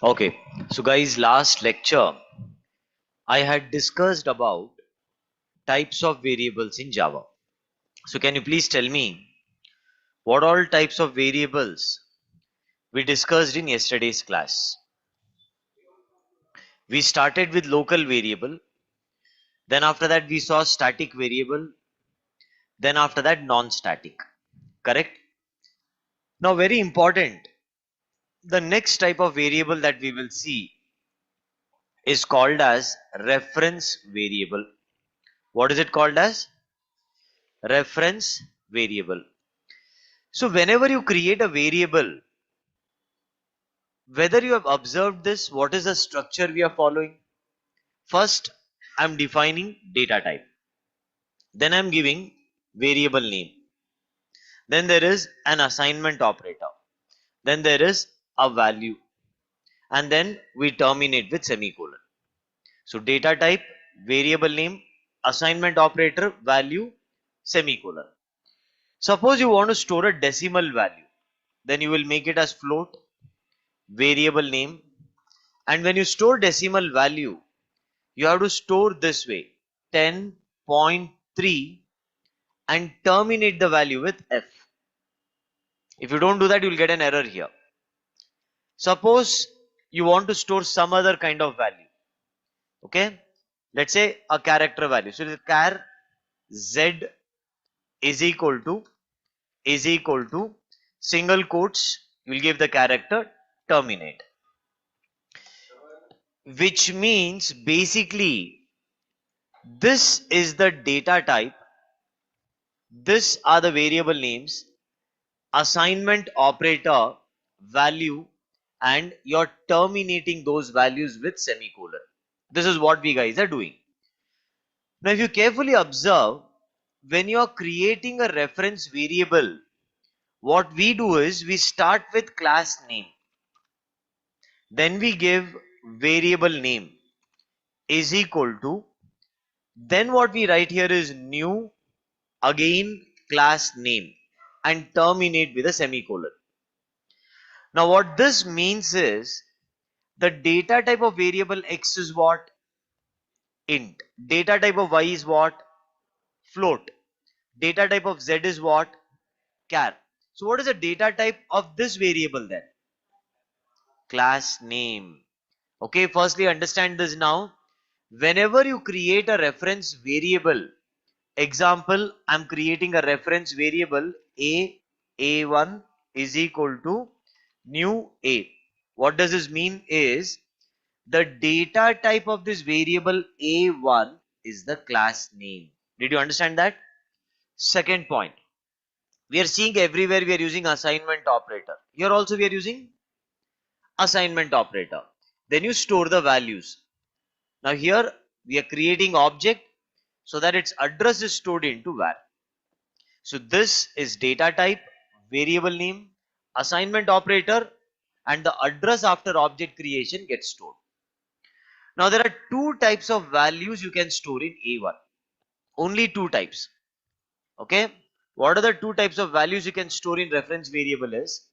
Okay, so guys, last lecture I had discussed about types of variables in Java. So can you please tell me what all types of variables we discussed in yesterday's class? We started with local variable, then after that we saw static variable, then after that non-static. Correct? Now very important, the next type of variable that we will see is called as reference variable. What is it called as? Reference variable. So whenever you create a variable, whether you have observed this, what is the structure we are following? First, I'm defining data type. Then I'm giving variable name. Then there is an assignment operator. Then there is a value. And then we terminate with semicolon. So data type, variable name, assignment operator, value, semicolon. Suppose you want to store a decimal value. Then you will make it as float, variable name. And when you store decimal value, you have to store this way 10.3 and terminate the value with F. If you don't do that, you'll get an error here. Suppose you want to store some other kind of value. Okay, let's say a character value. So the char z is equal to single quotes, you will give the character terminate, which means basically this is the data type, this are the variable names, assignment operator, value, and you're terminating those values with semicolon. This is what we guys are doing. Now if you carefully observe, when you're creating a reference variable, what we do is we start with class name, then we give variable name is equal to, then what we write here is new, again class name, and terminate with a semicolon. Now what this means is the data type of variable x is what? Int. Data type of y is what? Float. Data type of z is what? Char. So what is the data type of this variable then? Class name. Okay, firstly understand this now. Whenever you create a reference variable, example, I'm creating a reference variable a1 is equal to new a. What does this mean is the data type of this variable a1 is the class name. Did you understand that? Second point, we are seeing everywhere we are using assignment operator. Here also we are using assignment operator. Then you store the values. Now here we are creating object so that its address is stored into var. So this is data type, variable name, assignment operator, and the address after object creation gets stored. Now there are two types of values you can store in A1. Only two types. Okay. What are the two types of values you can store in reference variable is,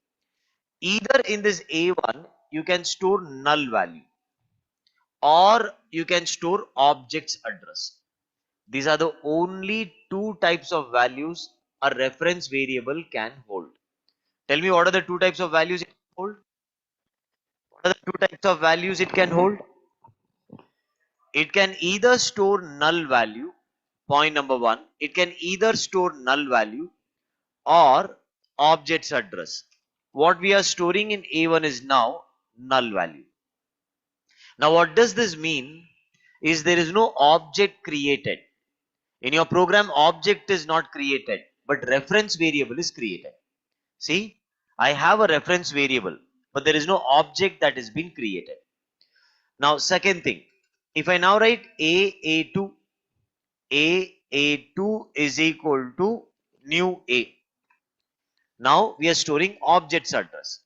either in this A1 you can store null value or you can store object's address. These are the only two types of values a reference variable can hold. Tell me, what are the two types of values it can hold? What are the two types of values it can hold? It can either store null value, point number one. It can either store null value or object's address. What we are storing in A1 is now null value. Now what does this mean is there is no object created. In your program, object is not created, but reference variable is created. See, I have a reference variable, but there is no object that has been created. Now, second thing, if I now write A2, A2 is equal to new A. Now we are storing object's address.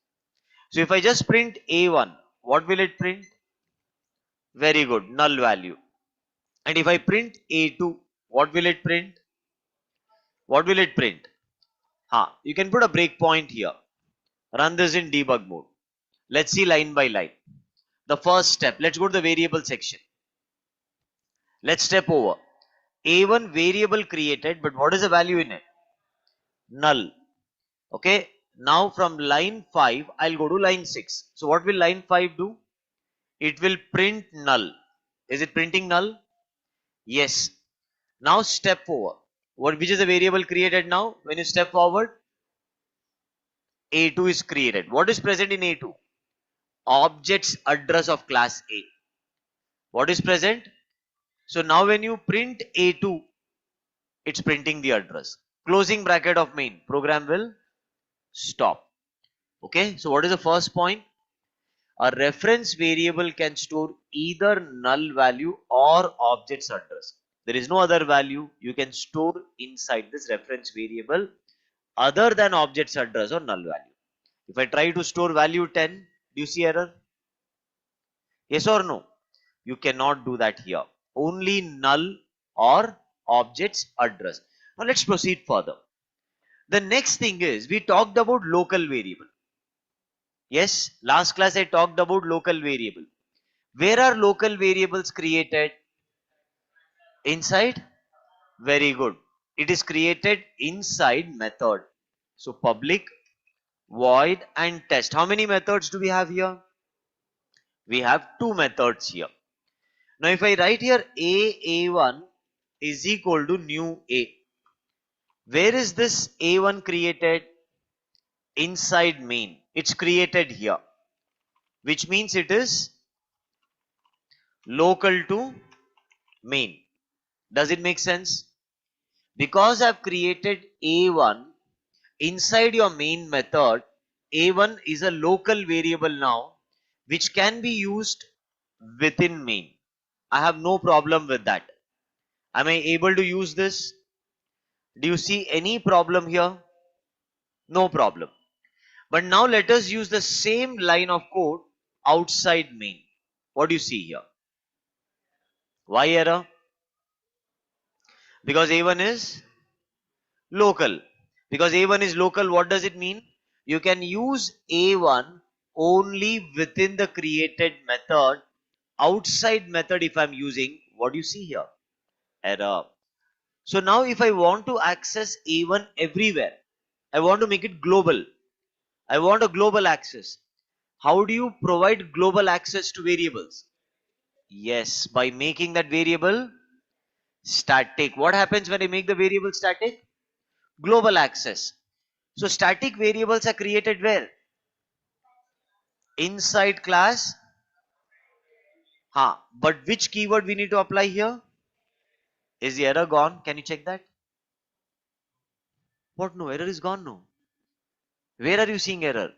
So if I just print A1, what will it print? Very good, null value. And if I print A2, what will it print? What will it print? You can put a breakpoint here. Run this in debug mode. Let's see line by line. the first step. Let's go to the variable section. Let's step over. A1 variable created, but what is the value in it? Null. Okay. Now from line 5, I'll go to line 6. So what will line 5 do? It will print null. Is it printing null? Yes. Now step forward. Which is the variable created now? When you step forward, A2 is created. What is present in A2? Object's address of class A. What is present? So now when you print A2, it's printing the address. Closing bracket of main. Program will stop. Okay. So what is the first point? A reference variable can store either null value or object's address. There is no other value you can store inside this reference variable other than object's address or null value. If I try to store value 10, do you see error? Yes or no? You cannot do that here. Only null or object's address. Now let's proceed further. The next thing is we talked about local variable. Yes, last class I talked about local variable. Where are local variables created? Inside? Very good. It is created inside method. So public, void and test. How many methods do we have here? We have two methods here. Now if I write here A1 is equal to new A. Where is this A1 created? Inside main. It's created here. Which means it is local to main. Does it make sense? Because I've created A1 inside your main method, A1 is a local variable now which can be used within main. I have no problem with that. Am I able to use this? Do you see any problem here? No problem. But now let us use the same line of code outside main. What do you see here? Why error? Because A1 is local. Because A1 is local, what does it mean? You can use A1 only within the created method. Outside method, if I'm using, what do you see here? Error. So now if I want to access A1 everywhere, I want to make it global. I want a global access. How do you provide global access to variables? Yes, by making that variable static. What happens when I make the variable static? Global access. So static variables are created where? Inside class. But which keyword we need to apply here? Is the error gone? Can you check that? What? No, error is gone. No. Where are you seeing error?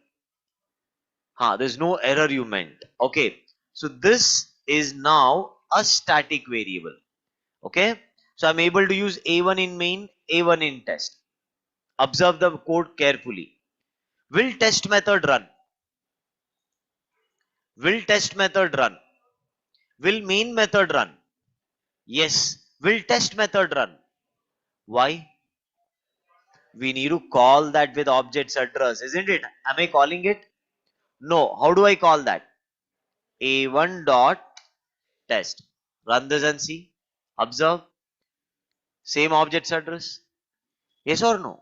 There's no error you meant. Okay. So this is now a static variable. Okay. So I'm able to use A1 in main, A1 in test. Observe the code carefully. Will test method run? Will test method run? Will main method run? Yes. Will test method run? Why? We need to call that with object's address, isn't it? Am I calling it? No. How do I call that? A1 dot test. Run this and see. Observe. Same object's address. Yes or no?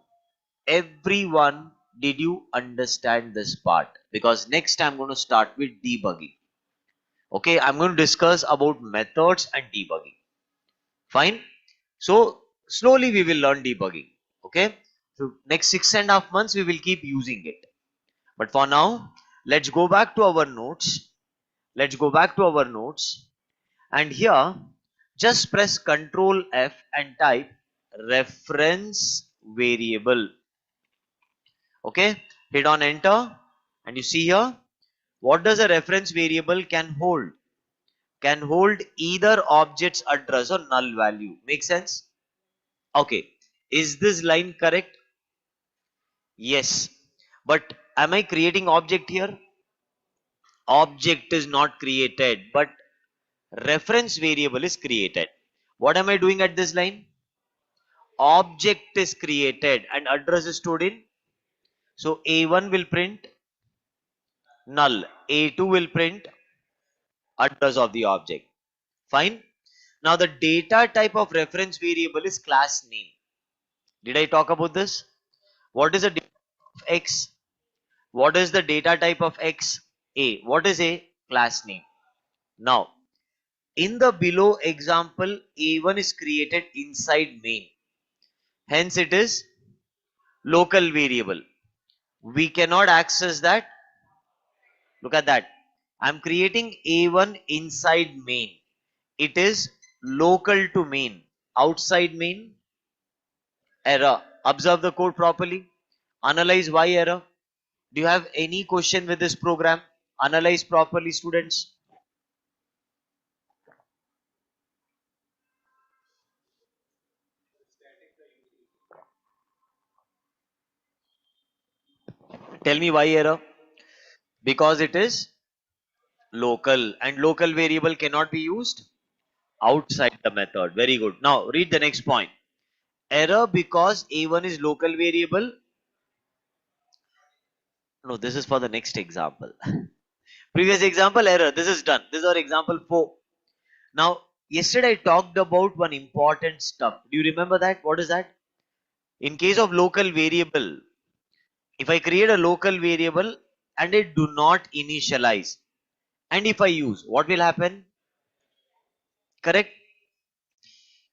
Everyone, did you understand this part? Because next I'm going to start with debugging. Okay, I'm going to discuss about methods and debugging. Fine. So slowly we will learn debugging. Okay. So next 6.5 months we will keep using it. But for now, let's go back to our notes. Let's go back to our notes. And here, just press Ctrl F and type reference variable. Okay. Hit on enter. And you see here, what does a reference variable can hold? Can hold either object's address or null value. Make sense? Okay. Is this line correct? Yes. But am I creating object here? Object is not created, but reference variable is created. What am I doing at this line? Object is created and address is stored in. So A1 will print null. A2 will print address of the object. Fine. Now the data type of reference variable is class name. Did I talk about this? What is the data of X? What is the data type of X? A. What is a class name? Now, in the below example, A1 is created inside main. Hence, it is local variable. We cannot access that. Look at that. I'm creating A1 inside main. It is local to main. Outside main, error. Observe the code properly. Analyze why error. Do you have any question with this program? Analyze properly, students. Tell me why error. Because it is local and local variable cannot be used outside the method. Very good. Now read the next point. Error because A1 is local variable. No, this is for the next example. Previous example error. This is done. This is our example 4. Now, yesterday I talked about one important stuff. Do you remember that? What is that? In case of local variable, if I create a local variable and I do not initialize, and if I use, what will happen? Correct?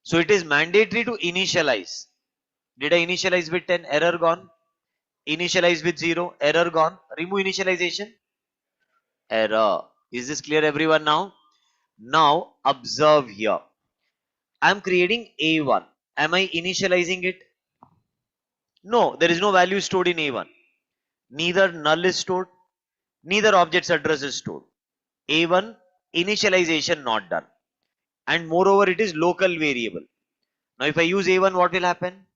So it is mandatory to initialize. Did I initialize with 10? Error gone. Initialize with 0. Error gone. Remove initialization. Error. Is this clear everyone now? Now observe here. I am creating A1. Am I initializing it? No, there is no value stored in A1. Neither null is stored, neither object's address is stored. A1 initialization not done. And moreover, it is local variable. Now, if I use A1, what will happen?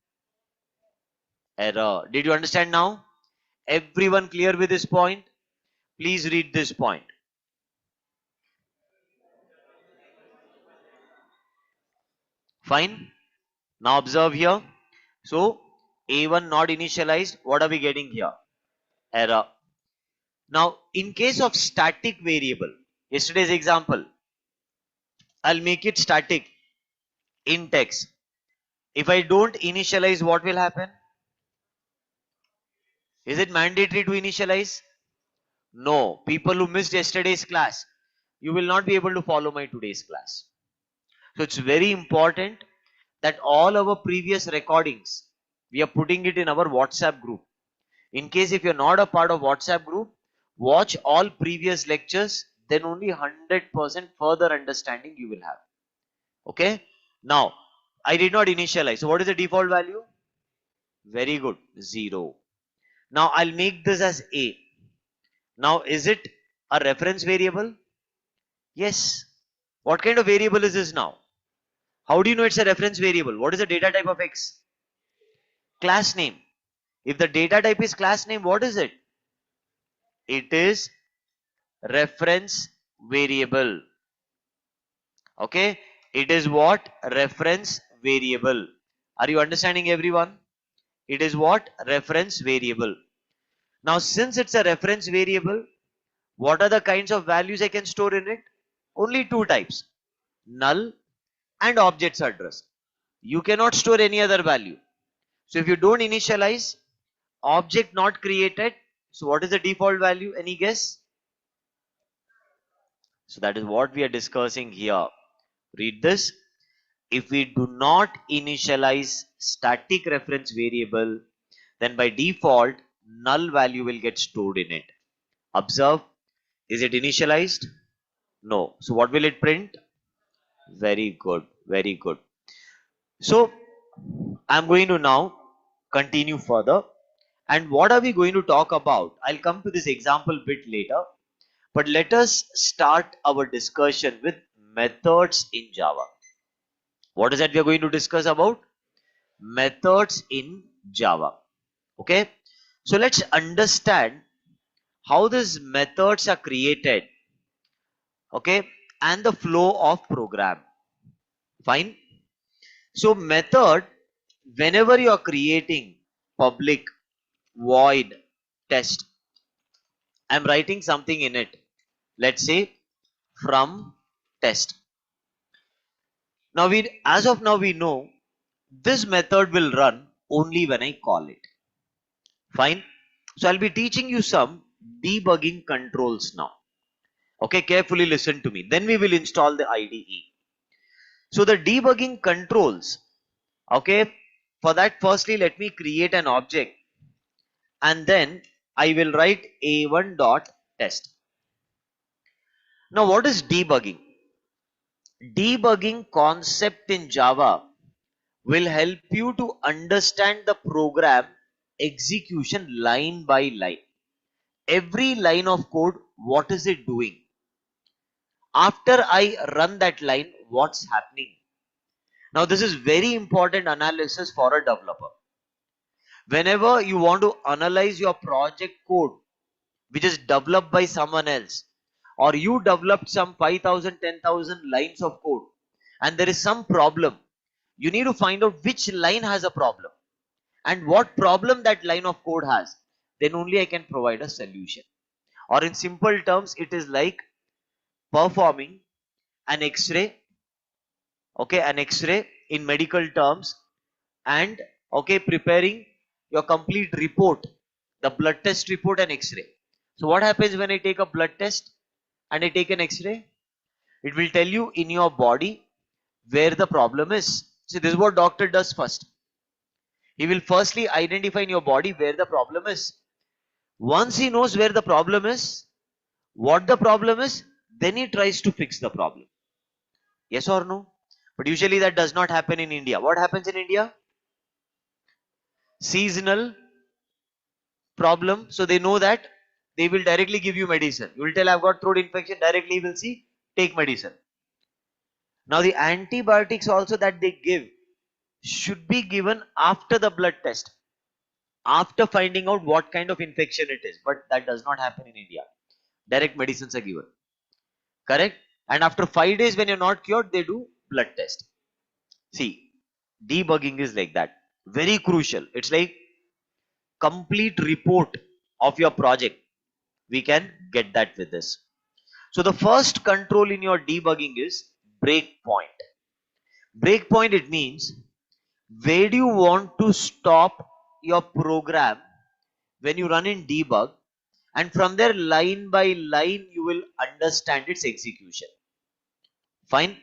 Error. Did you understand now? Everyone clear with this point? Please read this point. Fine. Now observe here. So, A1 not initialized. What are we getting here? Error. Now, in case of static variable, yesterday's example, I'll make it static in text. If I don't initialize, what will happen? Is it mandatory to initialize? No. People who missed yesterday's class, you will not be able to follow my today's class. So it's very important that all our previous recordings, we are putting it in our WhatsApp group. In case if you're not a part of WhatsApp group, watch all previous lectures, then only 100% further understanding you will have. Okay. Now, I did not initialize. So what is the default value? Very good. 0. Now I'll make this as A. Now is it a reference variable? Yes. What kind of variable is this now? How do you know it's a reference variable? What is the data type of X? Class name. If the data type is class name, what is it? It is reference variable. Okay. It is what? Reference variable. Are you understanding everyone? It is what? Reference variable. Now since it's a reference variable, what are the kinds of values I can store in it? Only two types. Null and object's address. You cannot store any other value. So if you don't initialize, object not created. So what is the default value? Any guess? So that is what we are discussing here. Read this. If we do not initialize static reference variable, then by default, null value will get stored in it. Observe. Is it initialized? No. So what will it print? Very good. Very good. So I'm going to now continue further. And what are we going to talk about? I'll come to this example bit later. But let us start our discussion with methods in Java. What is that we are going to discuss about? Methods in Java. Okay. So let's understand how these methods are created. Okay. And the flow of program. Fine. So method, whenever you are creating public void test, I'm writing something in it. Let's say from test. Now as of now we know this method will run only when I call it. Fine. So I'll be teaching you some debugging controls now. Okay, carefully listen to me. Then we will install the IDE. So the debugging controls, okay, for that firstly let me create an object and then I will write a1.test. Now what is debugging? Debugging concept in Java will help you to understand the program execution line by line. Every line of code, what is it doing? After I run that line, what's happening? Now this is very important analysis for a developer. Whenever you want to analyze your project code which is developed by someone else, or you developed some 5,000, 10,000 lines of code and there is some problem, you need to find out which line has a problem and what problem that line of code has. Then only I can provide a solution. Or in simple terms, it is like performing an X-ray, okay, an X-ray in medical terms, and okay, preparing your complete report, the blood test report and X-ray. So what happens when I take a blood test and I take an X-ray? It will tell you in your body where the problem is. So this is what doctor does first. He will firstly identify in your body where the problem is. Once he knows where the problem is, what the problem is, then he tries to fix the problem. Yes or no? But usually that does not happen in India. What happens in India? Seasonal problem. So they know that they will directly give you medicine. You will tell I've got throat infection, directly will see, take medicine. Now the antibiotics also that they give should be given after the blood test, after finding out what kind of infection it is. But that does not happen in India. Direct medicines are given. Correct? And after 5 days when you're not cured, they do blood test. See, debugging is like that. Very crucial. It's like complete report of your project. We can get that with this. So the first control in your debugging is breakpoint. Breakpoint, it means where do you want to stop your program when you run in debug, and from there line by line you will understand its execution. Fine.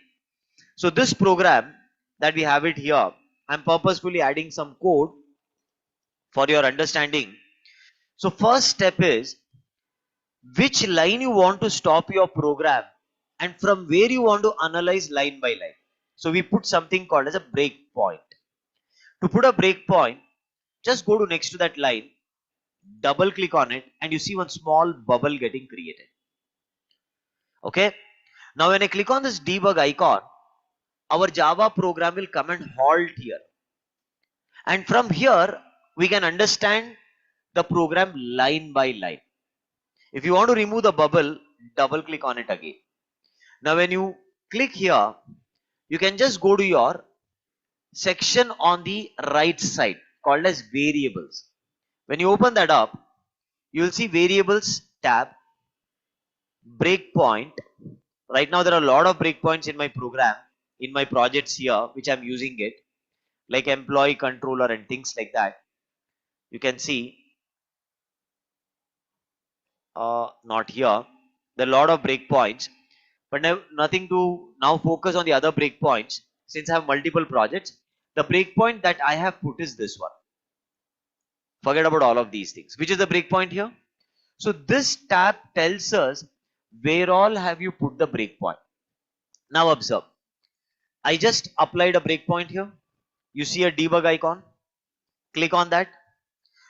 So this program that we have it here, I'm purposefully adding some code for your understanding. So first step is which line you want to stop your program and from where you want to analyze line by line. So we put something called as a breakpoint. To put a breakpoint, just go to next to that line, double click on it, and you see one small bubble getting created. Okay. Now when I click on this debug icon, our Java program will come and halt here. And from here, we can understand the program line by line. If you want to remove the bubble, double click on it again. Now when you click here, you can just go to your section on the right side called as variables. When you open that up, you will see variables tab, breakpoint. Right now there are a lot of breakpoints in my program, in my projects here, which I'm using it, like employee controller and things like that. You can see not here. There are a lot of breakpoints, but nothing to now focus on the other breakpoints since I have multiple projects. The breakpoint that I have put is this one. Forget about all of these things. Which is the breakpoint here? So this tab tells us where all have you put the breakpoint. Now observe. I just applied a breakpoint here. You see a debug icon. Click on that.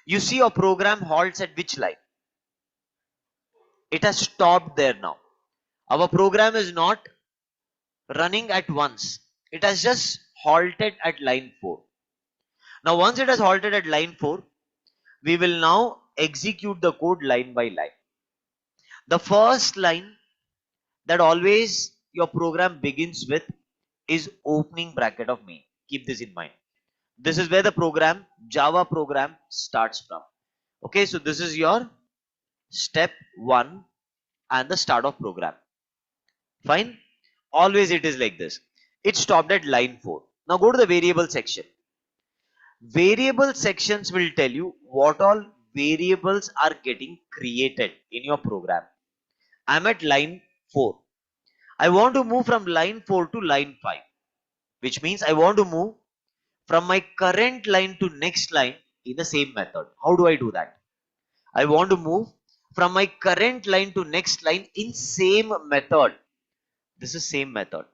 You see your program halts at which line? It has stopped there now. Our program is not running at once. It has just halted at line 4. Now once it has halted at line 4, we will now execute the code line by line. The first line that always your program begins with is opening bracket of main. Keep this in mind. This is where the program, Java program starts from. Okay, so this is your step 1 and the start of program. Fine. Always it is like this. It stopped at line 4. Now go to the variable section. Variable sections will tell you what all variables are getting created in your program. I'm at line 4. I want to move from line 4 to line 5, which means I want to move from my current line to next line in the same method. How do I do that? I want to move from my current line to next line in same method. This is same method.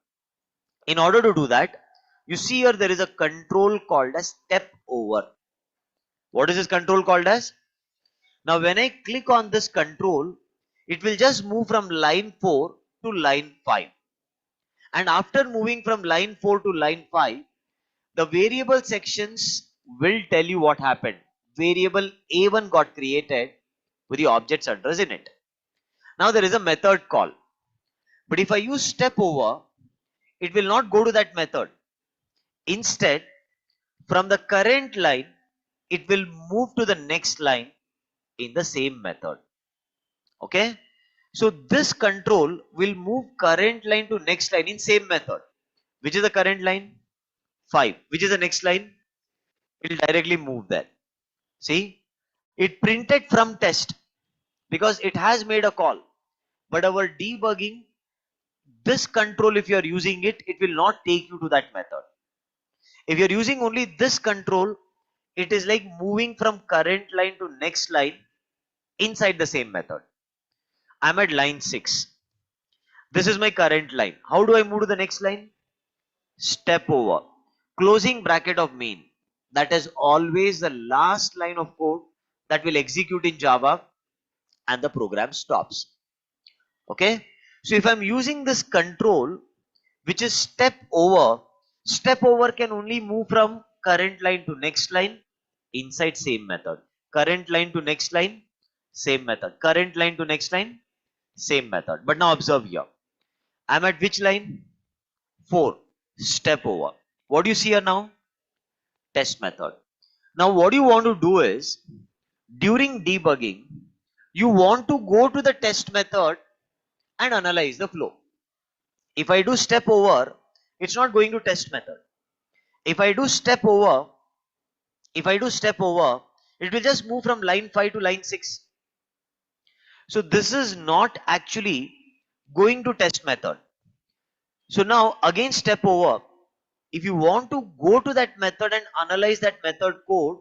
In order to do that, you see here there is a control called as step over. What is this control called as? Now when I click on this control, it will just move from line 4 to line 5. And after moving from line 4 to line 5, the variable sections will tell you what happened. Variable A1 got created with the object's address in it. Now there is a method call. But if I use step over, it will not go to that method. Instead, from the current line, it will move to the next line in the same method. Okay. So this control will move current line to next line in same method. Which is the current line? 5. Which is the next line? It will directly move there. See, it printed from test because it has made a call. But our debugging, this control, if you are using it, it will not take you to that method. If you are using only this control, it is like moving from current line to next line inside the same method. I'm at line 6. This is my current line. How do I move to the next line? Step over. Closing bracket of main. That is always the last line of code that will execute in Java and the program stops. Okay. So if I'm using this control, which is step over can only move from current line to next line inside same method. Current line to next line, same method. Current line to next line, same method. But now observe here. I'm at which line? 4. Step over. What do you see here now? Test method. Now what you want to do is, during debugging, you want to go to the test method and analyze the flow. If I do step over, it's not going to test method. If I do step over, it will just move from line 5 to line 6. So this is not actually going to test method. So now again step over. If you want to go to that method and analyze that method code,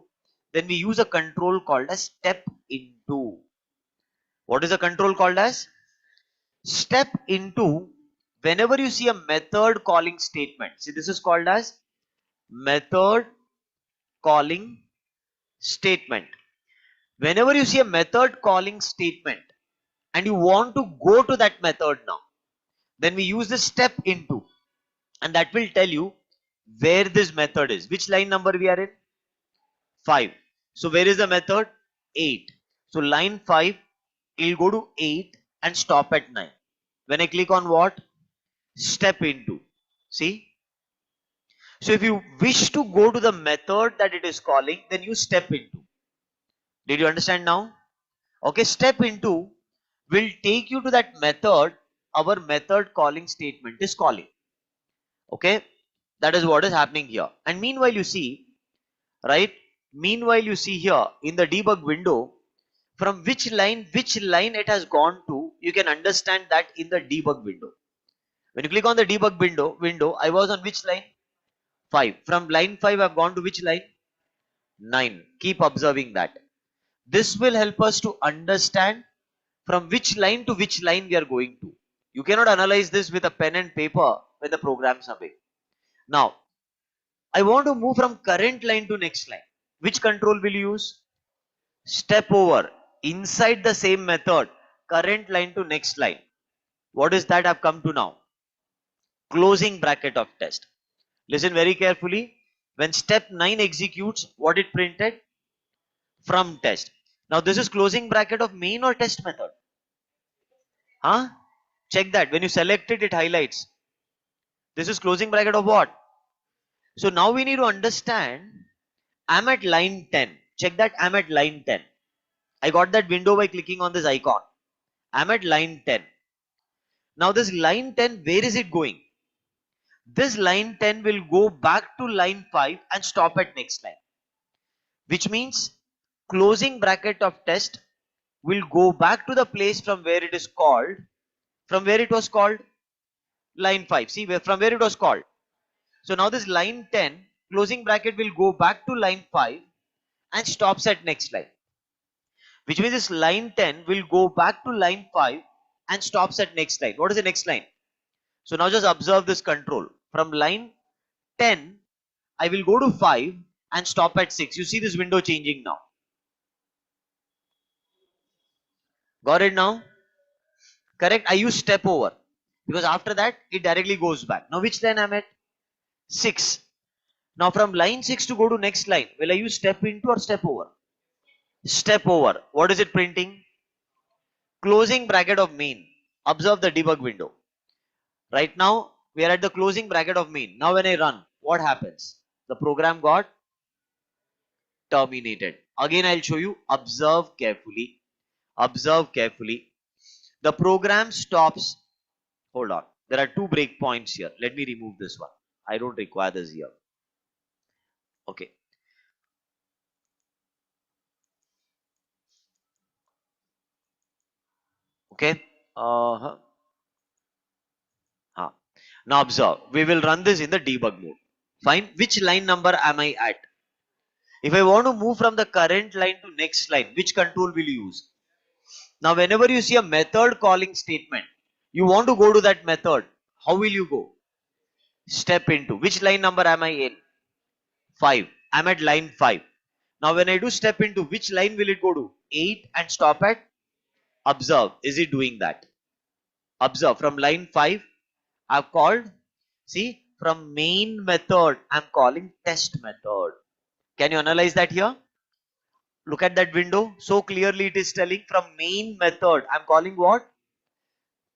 then we use a control called as step into. What is a control called as? Step into. Whenever you see a method calling statement, see, this is called as method calling statement. Whenever you see a method calling statement and you want to go to that method now, then we use the step into, and that will tell you where this method is. Which line number we are in? 5. So where is the method? 8. So line 5, it will go to 8 and stop at 9. When I click on what? Step into. See? So if you wish to go to the method that it is calling, then you step into. Did you understand now? Okay, step into will take you to that method our method calling statement is calling. Okay, that is what is happening here. And meanwhile you see, right? Meanwhile you see here in the debug window, from which line it has gone to, you can understand that in the debug window. When you click on the debug window, I was on which line? 5. From line 5 I've gone to which line? 9. Keep observing that. This will help us to understand from which line to which line we are going to. You cannot analyze this with a pen and paper when the program's away. Now, I want to move from current line to next line. Which control will you use? Step over. Inside the same method, current line to next line. What is that I've come to now? Closing bracket of test. Listen very carefully. When step 9 executes, what it printed? From test. Now this is closing bracket of main or test method? Huh? Check that. When you select it, it highlights. This is closing bracket of what? So now we need to understand, I'm at line 10. Check that, I'm at line 10. I got that window by clicking on this icon. I'm at line 10. Now this line 10, where is it going? This line 10 will go back to line 5 and stop at next line, which means closing bracket of test will go back to the place from where it is called, from where it was called, line 5. See, from where it was called. So now this line 10 closing bracket will go back to line 5 and stops at next line, which means this line 10 will go back to line 5 and stops at next line. What is the next line? So now just observe this control. From line 10, I will go to 5 and stop at 6. You see this window changing now. Got it now? Correct? I use step over because after that it directly goes back. Now which line I'm at? 6. Now from line 6 to go to next line, will I use step into or step over? Step over. What is it printing? Closing bracket of main. Observe the debug window. Right now we are at the closing bracket of main. Now when I run, what happens? The program got terminated. Again I'll show you. Observe carefully. Observe carefully. The program stops. Hold on. There are two breakpoints here. Let me remove this one. I don't require this here. Okay. Okay. Now observe. We will run this in the debug mode. Fine. Which line number am I at? If I want to move from the current line to next line, which control will you use? Now whenever you see a method calling statement, you want to go to that method. How will you go? Step into. Which line number am I in? 5. I'm at line 5. Now when I do step into, which line will it go to? 8 and stop at? Observe. Is it doing that? Observe. From line 5, I've called. See, from main method, I'm calling test method. Can you analyze that here? Look at that window. So clearly it is telling from main method, I'm calling what?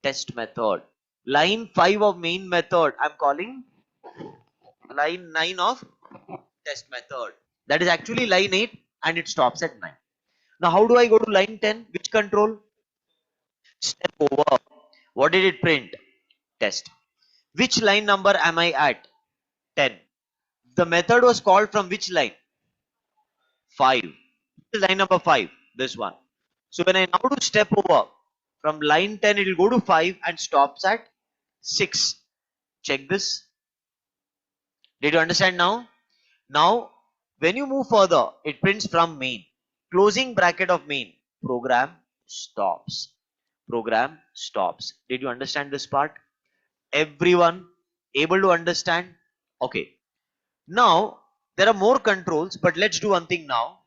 Test method. Line 5 of main method, I'm calling line 9 of test method. That is actually line 8 and it stops at 9. Now how do I go to line 10? Which control? Step over. What did it print? Test. Which line number am I at? 10. The method was called from which line? 5. This is line number 5. This one. So when I now do step over, from line 10 it will go to 5 and stops at 6. Check this. Did you understand now? Now when you move further, it prints from main. Closing bracket of main. Program stops. Program stops. Did you understand this part? Everyone able to understand? Okay. Now there are more controls, but let's do one thing now.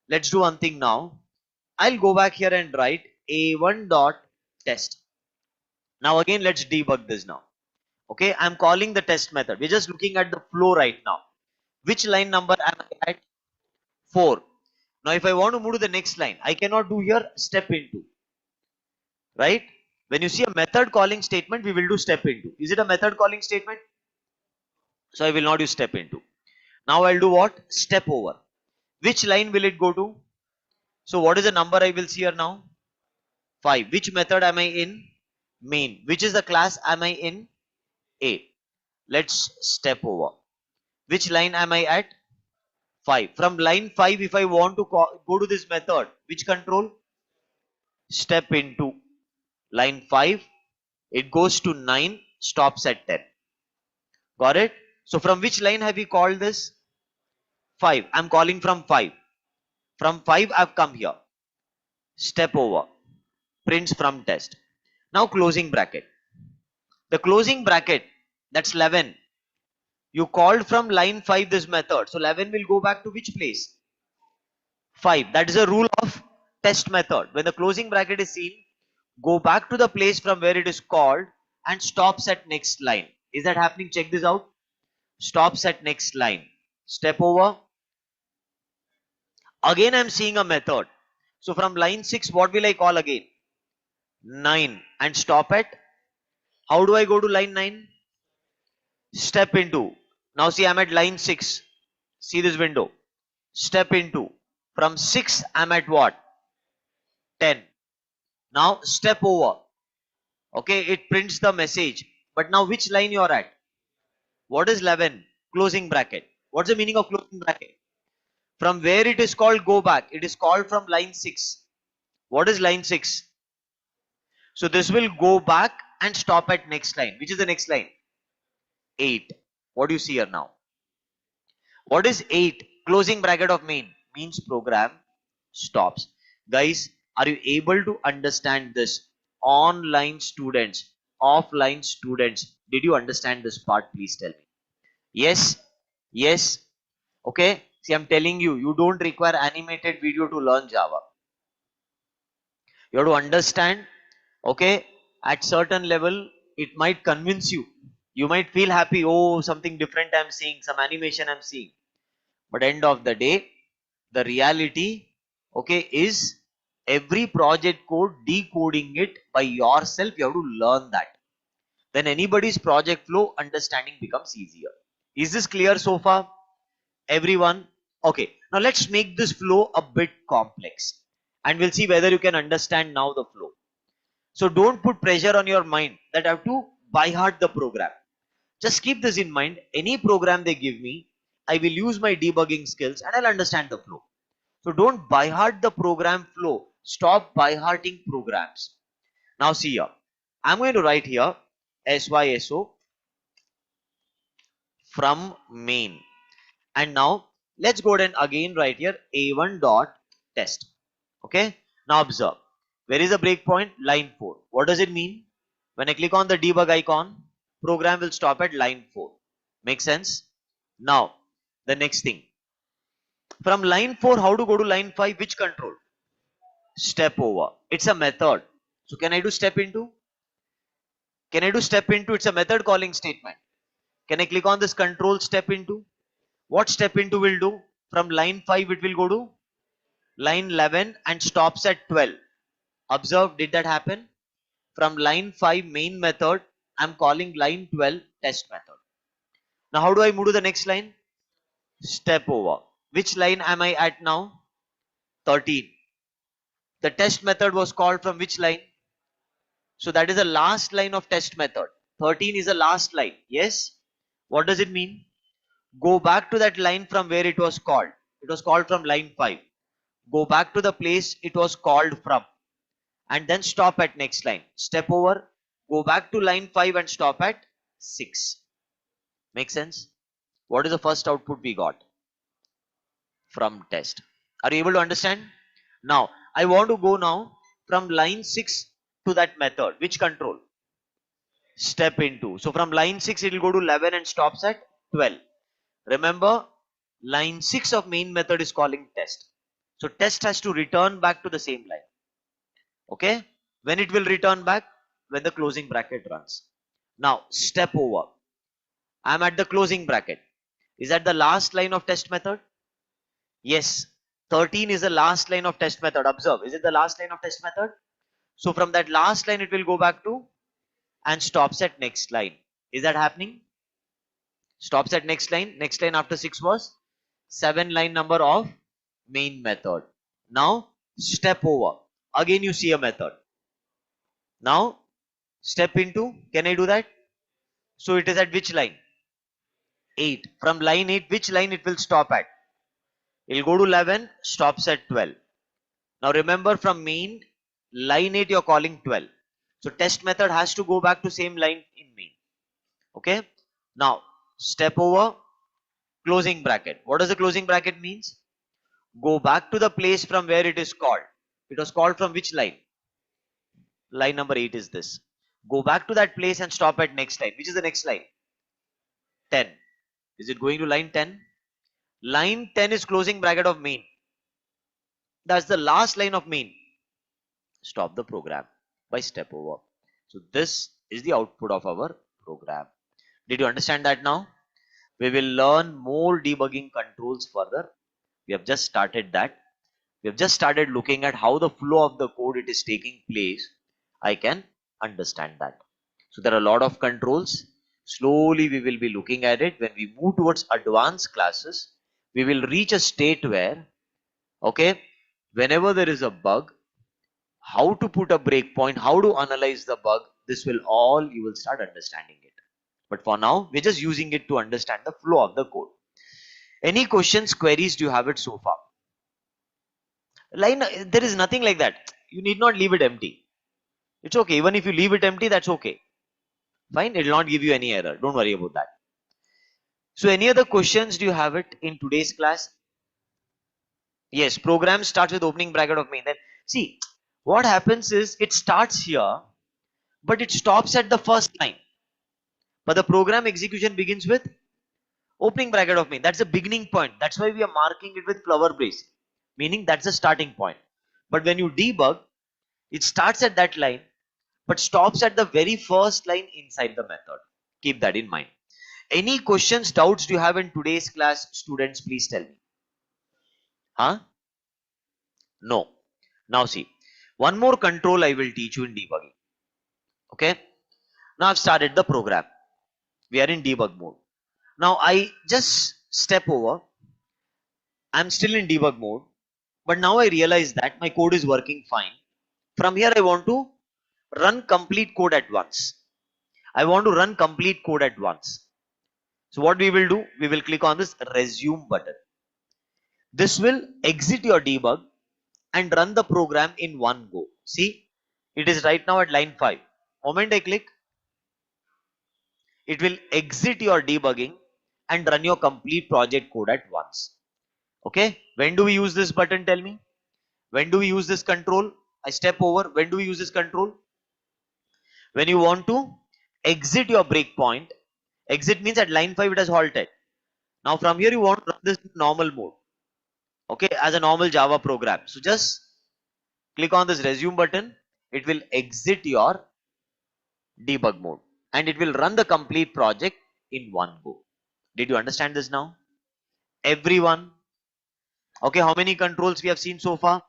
Let's do one thing now. I'll go back here and write a1 dot test. Now again let's debug this now. Okay, I'm calling the test method. We're just looking at the flow right now. Which line number am I at? 4. Now if I want to move to the next line, I cannot do here step into. Right? When you see a method calling statement, we will do step into. Is it a method calling statement? So I will not use step into. Now I'll do what? Step over. Which line will it go to? So what is the number I will see here now? 5. Which method am I in? Main. Which is the class am I in? A. Let's step over. Which line am I at? 5. From line 5, if I want to go to this method, which control? Step into. Line 5, it goes to 9, stops at 10. Got it? So from which line have we called this? 5. I'm calling from 5. From 5, I've come here. Step over. Prints from test. Now closing bracket. The closing bracket, that's 11. You called from line 5 this method. So 11 will go back to which place? 5. That is a rule of test method. When the closing bracket is seen, go back to the place from where it is called and stops at next line. Is that happening? Check this out. Stops at next line. Step over. Again I'm seeing a method. So from line 6, what will I call again? 9 and stop at. How do I go to line 9? Step into. Now see, I'm at line 6. See this window. Step into. From 6, I'm at what? 10. Now step over. Okay, it prints the message. But now which line you are at? What is 11? Closing bracket. What's the meaning of closing bracket? From where it is called go back? It is called from line 6. What is line 6? So this will go back and stop at next line. Which is the next line? 8. What do you see here now? What is 8? Closing bracket of main means program stops. Guys, are you able to understand this? Online students, offline students, did you understand this part? Please tell me. Yes, yes. Okay. See, I'm telling you, you don't require animated video to learn Java. You have to understand. Okay. At certain level, it might convince you. You might feel happy. Oh, something different I'm seeing, some animation I'm seeing. But end of the day, the reality, okay, is every project code, decoding it by yourself, you have to learn that. Then anybody's project flow understanding becomes easier. Is this clear so far? Everyone? Okay. Now let's make this flow a bit complex and we'll see whether you can understand now the flow. So don't put pressure on your mind that I have to by heart the program. Just keep this in mind. Any program they give me, I will use my debugging skills and I'll understand the flow. So don't by heart the program flow. Stop by hearting programs. Now see here. I'm going to write here SYSO from main. And now let's go ahead and again write here A1 dot test. Okay. Now observe. Where is the breakpoint? Line 4. What does it mean? When I click on the debug icon, program will stop at line 4. Make sense? Now, the next thing. From line 4, how to go to line 5? Which control? Step over. It's a method. So can I do step into? Can I do step into? It's a method calling statement. Can I click on this control step into? What step into will do? From line 5 it will go to line 11 and stops at 12. Observe, did that happen? From line 5 main method, I'm calling line 12 test method. Now how do I move to the next line? Step over. Which line am I at now? 13. The test method was called from which line? So that is the last line of test method. 13 is the last line. Yes? What does it mean? Go back to that line from where it was called. It was called from line 5. Go back to the place it was called from. And then stop at next line. Step over. Go back to line 5 and stop at 6. Make sense? What is the first output we got? From test. Are you able to understand? Now, I want to go now from line 6 to that method. Which control? Step into. So from line 6 it will go to 11 and stops at 12. Remember, line 6 of main method is calling test. So test has to return back to the same line. Okay? When it will return back? When the closing bracket runs. Now, step over. I am at the closing bracket. Is that the last line of test method? Yes. 13 is the last line of test method. Observe. Is it the last line of test method? So from that last line it will go back to and stops at next line. Is that happening? Stops at next line. Next line after 6 was 7 line number of main method. Now step over. Again you see a method. Now step into. Can I do that? So it is at which line? 8. From line 8, which line it will stop at? It will go to 11, stops at 12. Now remember, from main line 8 you're calling 12. So test method has to go back to same line in main. Okay. Now step over, closing bracket. What does the closing bracket means? Go back to the place from where it is called. It was called from which line? Line number 8 is this. Go back to that place and stop at next line. Which is the next line? 10. Is it going to line 10? Line 10 is closing bracket of main. That's the last line of main. Stop the program by step over. So this is the output of our program. Did you understand that now? We will learn more debugging controls further. We have just started that. We have just started looking at how the flow of the code it is taking place. I can understand that. So there are a lot of controls. Slowly we will be looking at it. When we move towards advanced classes, we will reach a state where, okay, whenever there is a bug, how to put a breakpoint, how to analyze the bug, this will all, you will start understanding it. But for now, we're just using it to understand the flow of the code. Any questions, queries do you have it so far? Line, there is nothing like that. You need not leave it empty. It's okay. Even if you leave it empty, that's okay. Fine. It will not give you any error. Don't worry about that. So any other questions do you have it in today's class? Yes, program starts with opening bracket of main. Then see, what happens is it starts here, but it stops at the first line. But the program execution begins with opening bracket of main. That's the beginning point. That's why we are marking it with flower brace, meaning that's the starting point. But when you debug, it starts at that line, but stops at the very first line inside the method. Keep that in mind. Any questions, doubts do you have in today's class, students? Please tell me. Huh? No. Now see, one more control I will teach you in debugging. Okay. Now I've started the program. We are in debug mode. Now I just step over. I'm still in debug mode, but now I realize that my code is working fine. From here, I want to run complete code at once. I want to run complete code at once. So what we will do, we will click on this resume button. This will exit your debug and run the program in one go. See, it is right now at line 5. Moment I click, it will exit your debugging and run your complete project code at once. Okay, when do we use this button? Tell me. When do we use this control? I step over. When do we use this control? When you want to exit your breakpoint. Exit means at line 5 it has halted. Now from here you want to run this in normal mode. Okay, as a normal Java program. So just click on this resume button. It will exit your debug mode and it will run the complete project in one go. Did you understand this now? Everyone? Okay, how many controls we have seen so far?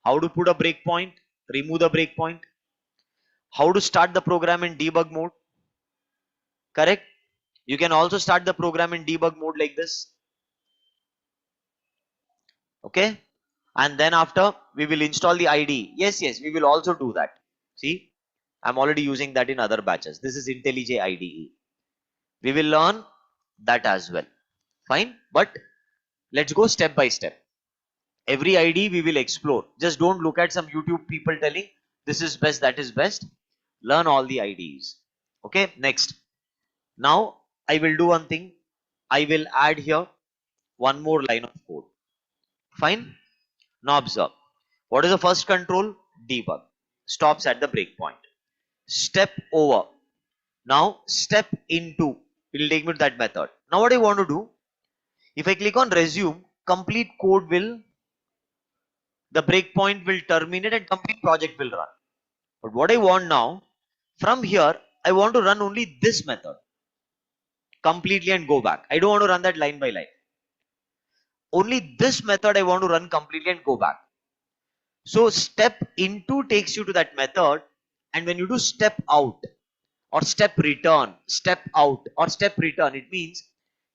How to put a breakpoint, remove the breakpoint, how to start the program in debug mode. Correct? You can also start the program in debug mode like this. Okay? And then after we will install the IDE. Yes, we will also do that. See, I'm already using that in other batches. This is IntelliJ IDE. We will learn that as well. Fine, but let's go step by step. Every IDE we will explore. Just don't look at some YouTube people telling this is best, that is best. Learn all the IDEs. Okay, next. Now I will do one thing. I will add here one more line of code. Fine. Now observe. What is the first control? Debug. Stops at the breakpoint. Step over. Now step into. It will take me to that method. Now what I want to do, if I click on resume, complete code will, the breakpoint will terminate and complete project will run. But what I want now, from here, I want to run only this method completely and go back. I don't want to run that line by line. Only this method I want to run completely and go back. So step into takes you to that method, and when you do step out or step return, step out or step return, it means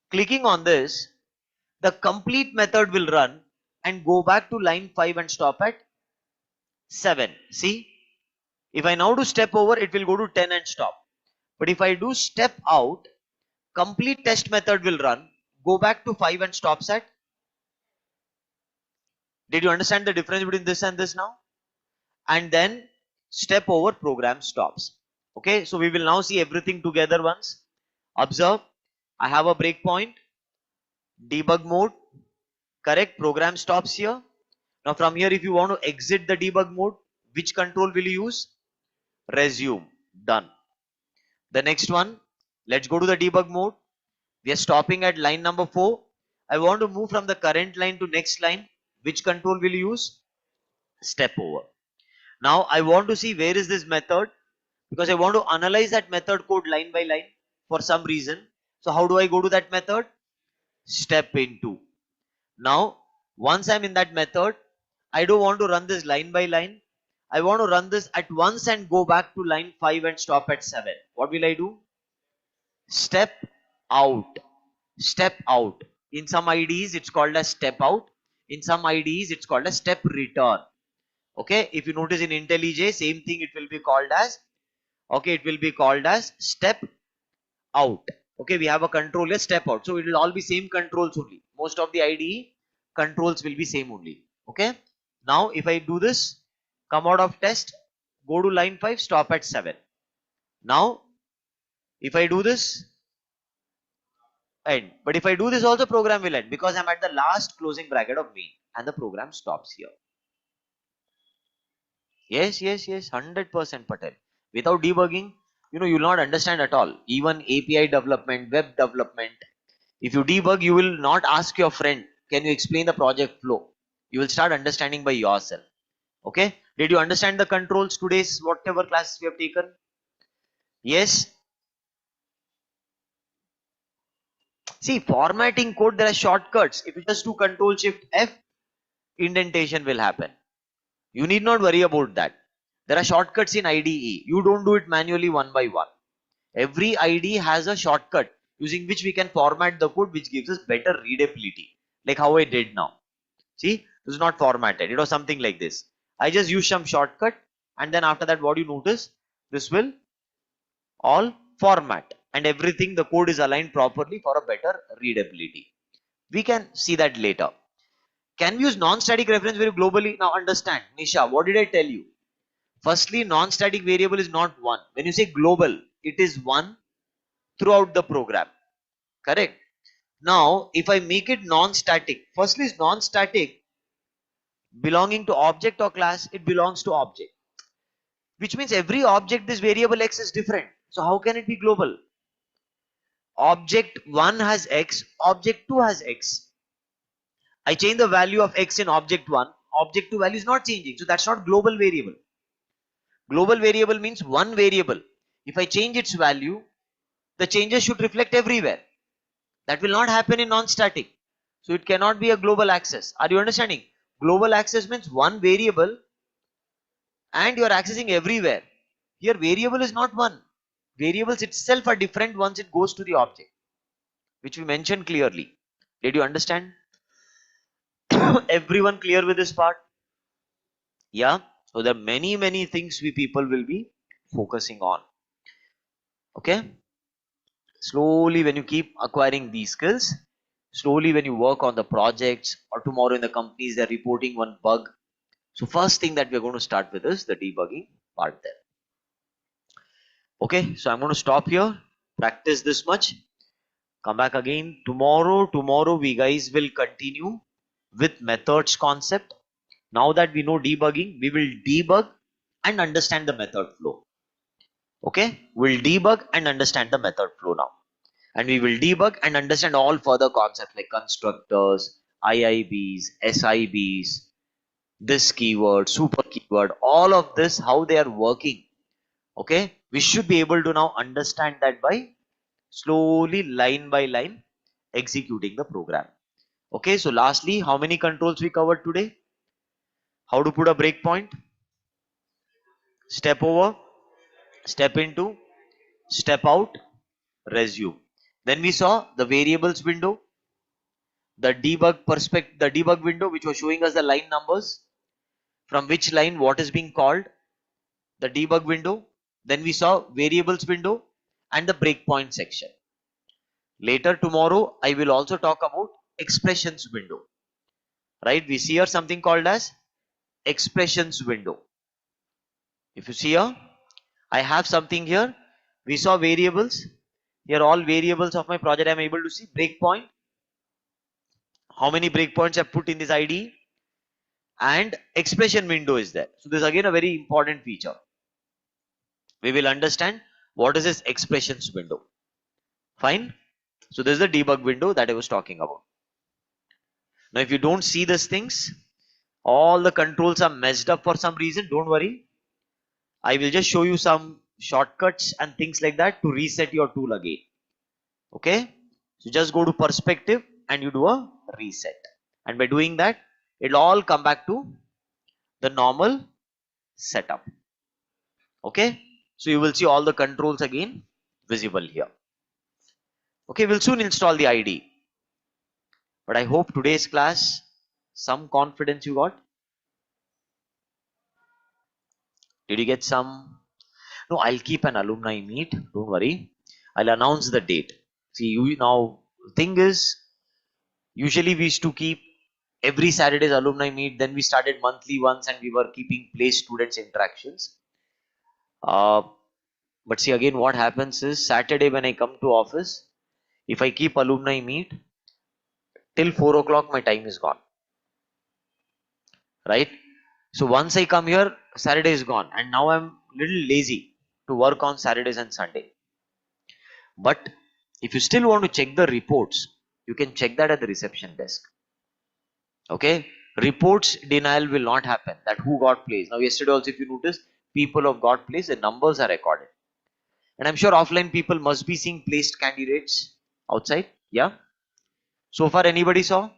clicking on this, the complete method will run and go back to line 5 and stop at 7. See, if I now do step over, it will go to 10 and stop. But if I do step out, complete test method will run, go back to 5 and stops at. Did you understand the difference between this and this now? And then step over, program stops. Okay, so we will now see everything together once. Observe, I have a breakpoint, debug mode, correct, program stops here. Now from here, if you want to exit the debug mode, which control will you use? Resume. Done. The next one, let's go to the debug mode. We are stopping at line number 4. I want to move from the current line to next line. Which control will you use? Step over. Now I want to see where is this method, because I want to analyze that method code line by line for some reason. So how do I go to that method? Step into. Now once I'm in that method, I don't want to run this line by line. I want to run this at once and go back to line 5 and stop at 7. What will I do? Step out. Step out. In some IDs it's called as step out. In some IDs it's called as step return. Okay, if you notice in IntelliJ, same thing, it will be called as Okay, it will be called as step out. Okay, we have a control as step out. So it will all be same controls only. Most of the IDE controls will be same only. Okay. Now if I do this, come out of test, go to line 5, stop at 7. Now if I do this, end. But if I do this also, program will end because I'm at the last closing bracket of main and the program stops here. Yes, yes, yes, 100% Patel. Without debugging, you'll not understand at all. Even API development, web development. If you debug, you will not ask your friend, can you explain the project flow? You will start understanding by yourself. Okay. Did you understand the controls today's whatever classes we have taken? Yes. See, formatting code, there are shortcuts. If you just do Control Shift F, indentation will happen. You need not worry about that. There are shortcuts in IDE. You don't do it manually one by one. Every IDE has a shortcut using which we can format the code, which gives us better readability. Like how I did now. See, this is not formatted. It was something like this. I just use some shortcut, and then after that, what you notice, this will all format, and everything, the code is aligned properly for a better readability. We can see that later. Can we use non-static reference variable globally? Now understand, Nisha, what did I tell you? Firstly, non-static variable is not one. When you say global, it is one throughout the program. Correct? Now, if I make it non-static, firstly is non-static belonging to object or class, it belongs to object. Which means every object, this variable x is different. So how can it be global? Object 1 has x, object 2 has x. I change the value of x in object 1, object 2 value is not changing. So that's not global variable. Global variable means one variable. If I change its value, the changes should reflect everywhere. That will not happen in non-static. So it cannot be a global access. Are you understanding? Global access means one variable and you are accessing everywhere. Here variable is not one. Variables itself are different once it goes to the object, which we mentioned clearly. Did you understand? Everyone clear with this part? Yeah. So there are many things we people will be focusing on. Okay. Slowly, when you keep acquiring these skills, slowly when you work on the projects or tomorrow in the companies, they're reporting one bug. So first thing that we're going to start with is the debugging part there. Okay. So I'm going to stop here. Practice this much. Come back again tomorrow. Tomorrow we guys will continue with methods concept. Now that we know debugging, we will debug and understand the method flow. Okay, we'll debug and understand the method flow now, and we will debug and understand all further concepts like constructors, IIBs, SIBs, this keyword, super keyword, all of this, how they are working. Okay, we should be able to now understand that by slowly, line by line, executing the program. Okay, so lastly, how many controls we covered today? How to put a breakpoint, step over, step into, step out, resume. Then we saw the variables window, the debug window, which was showing us the line numbers, from which line what is being called, the debug window. Then we saw variables window and the breakpoint section. Later tomorrow, I will also talk about expressions window. Right? We see here something called as expressions window. If you see here, I have something here. We saw variables. Here all variables of my project I am able to see. Breakpoint. How many breakpoints I have put in this ID? And expression window is there. So this is again a very important feature. We will understand what is this expressions window. Fine. So this is the debug window that I was talking about. Now if you don't see these things, all the controls are messed up for some reason, don't worry. I will just show you some shortcuts and things like that to reset your tool again. Okay. So just go to perspective and you do a reset. And by doing that, it'll all come back to the normal setup. Okay. So you will see all the controls again visible here. Okay. We'll soon install the ID. But I hope today's class, some confidence you got. Did you get some? No, I'll keep an alumni meet. Don't worry. I'll announce the date. See, you now, thing is, usually we used to keep every Saturday's alumni meet. Then we started monthly ones and we were keeping place students interactions. Uh, but see, again, what happens is Saturday when I come to office, if I keep alumni meet, till 4 o'clock, my time is gone. Right? So once I come here, Saturday is gone. And now I'm little lazy to work on Saturdays and Sunday. But if you still want to check the reports, you can check that at the reception desk. Okay? Reports denial will not happen. That who got placed. Now, yesterday also, if you notice, people have got placed, the numbers are recorded. And I'm sure offline people must be seeing placed candidates outside. Yeah? So far, anybody saw?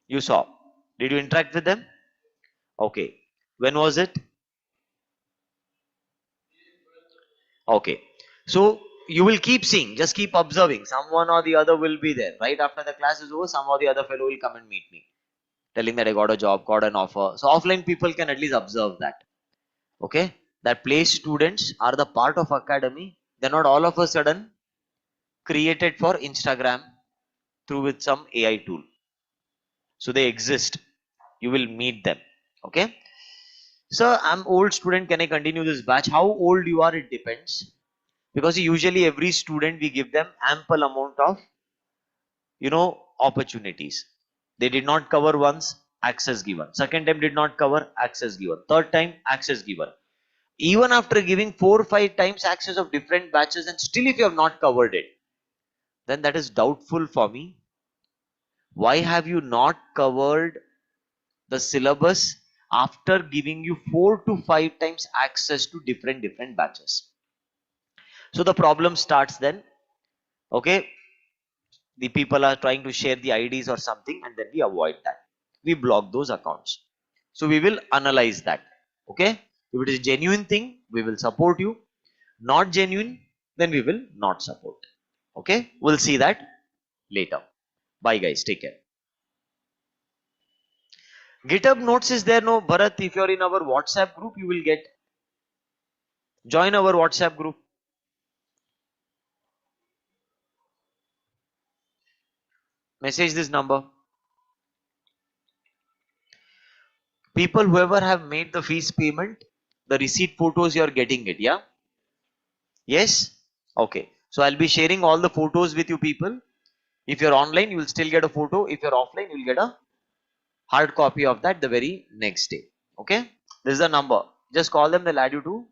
You saw. Did you interact with them? Okay. When was it? Okay. So you will keep seeing, just keep observing. Someone or the other will be there. Right after the class is over, some or the other fellow will come and meet me, telling that I got a job, got an offer. So offline people can at least observe that. Okay. That place students are the part of academy. They're not all of a sudden created for Instagram through with some AI tool. So they exist. You will meet them. Okay. So I'm old student. Can I continue this batch? How old you are, it depends. Because usually every student we give them ample amount of opportunities. They did not cover once, access given. Second time did not cover, access given. Third time, access given. Even after giving 4 or 5 times access of different batches and still if you have not covered it, then that is doubtful for me. Why have you not covered the syllabus after giving you 4 to 5 times access to different batches? So the problem starts then. Okay, the people are trying to share the IDs or something, and then we avoid that. We block those accounts. So we will analyze that. Okay, if it is a genuine thing, we will support you. Not genuine, then we will not support. Okay, we'll see that later. Bye guys, take care. GitHub notes is there. No, Bharat, if you're in our WhatsApp group, you will get. Join our WhatsApp group. Message this number. People whoever have made the fees payment, the receipt photos you are getting it. Yeah. Yes? Okay. So I'll be sharing all the photos with you people. If you're online, you will still get a photo. If you're offline, you'll get a hard copy of that the very next day. Okay? This is the number. Just call them, they'll add you to